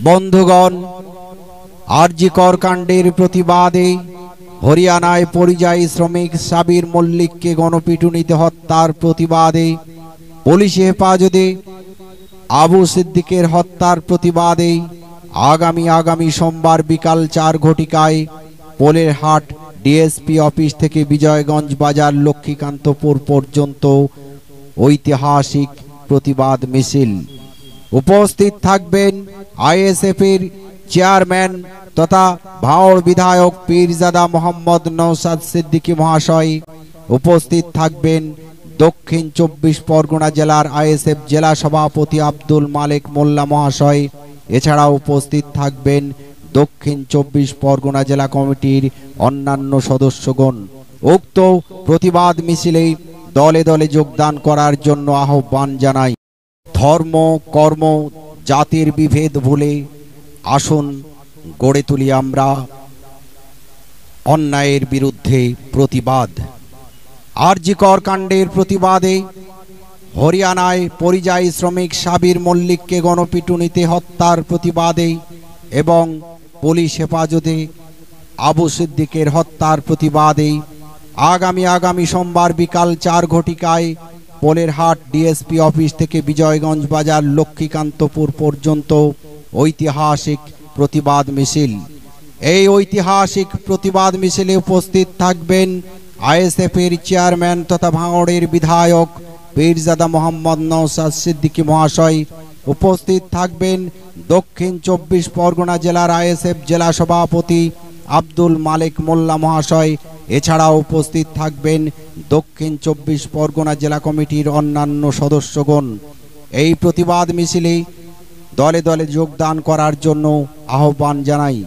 বন্ধুগণ, আরজিকর কাণ্ডের প্রতিবাদে হরিয়ানায় পরিযায়ী শ্রমিক সাবির মল্লিককে গণপিটুনিতে হত্যার প্রতিবাদে, পুলিশ হেফাজতে আবু সিদ্দিকের হত্যার প্রতিবাদে আগামী সোমবার বিকাল 4 ঘটিকায় পোলের হাট ডিএসপি অফিস থেকে বিজয়গঞ্জ বাজার লক্ষ্মীকান্তপুর পর্যন্ত ঐতিহাসিক প্রতিবাদ মিছিল। উপস্থিত থাকবেন আইএসএফের চেয়ারম্যান তথা ভাওড় বিধায়ক পীরজাদা মোহাম্মদ নওশাদ সিদ্দিকী মহাশয়। উপস্থিত থাকবেন দক্ষিণ 24 পরগনা জেলার আইএসএফ জেলা সভাপতি আব্দুল মালেক মোল্লা মহাশয়। এছাড়াও উপস্থিত থাকবেন দক্ষিণ 24 পরগনা জেলা কমিটির অন্যান্য সদস্যগণ। উক্ত প্রতিবাদ মিছিলে দলে দলে যোগদান করার জন্য আহ্বান জানাই। ধর্ম, কর্ম, জাতির বিভেদ ভুলে আসুন গড়ে তুলি আমরা অন্যায়ের বিরুদ্ধে প্রতিবাদ। আরজিকর কাণ্ডের প্রতিবাদে হরিয়ানায় পরিযায়ী শ্রমিক সাবির মল্লিককে গণপিটুনিতে হত্যার প্রতিবাদে এবং পুলিশ হেফাজতে আবু সিদ্দিকের হত্যার প্রতিবাদে আগামী সোমবার বিকাল 4 ঘটিকায় পোলের হাট ডিএসপি অফিস থেকে বিজয়গঞ্জ বাজার লক্ষ্মীকান্তপুর পর্যন্ত ঐতিহাসিক প্রতিবাদ মিছিল। এই ঐতিহাসিক প্রতিবাদ মিছিলে উপস্থিত থাকবেন আইএসএফের চেয়ারম্যান তথা ভাঙড়ের বিধায়ক পীরজাদা মোহাম্মদ নওশাদ সিদ্দিকী মহাশয়। উপস্থিত থাকবেন দক্ষিণ 24 পরগনা জেলার আইএসএফ জেলা সভাপতি আব্দুল মালেক মোল্লা মহাশয়। এছাড়াও উপস্থিত থাকবেন দক্ষিণ 24 পরগনা জেলা কমিটির অন্যান্য সদস্যগণ। এই প্রতিবাদ মিছিলে দলে দলে যোগদান করার জন্য আহ্বান জানাই।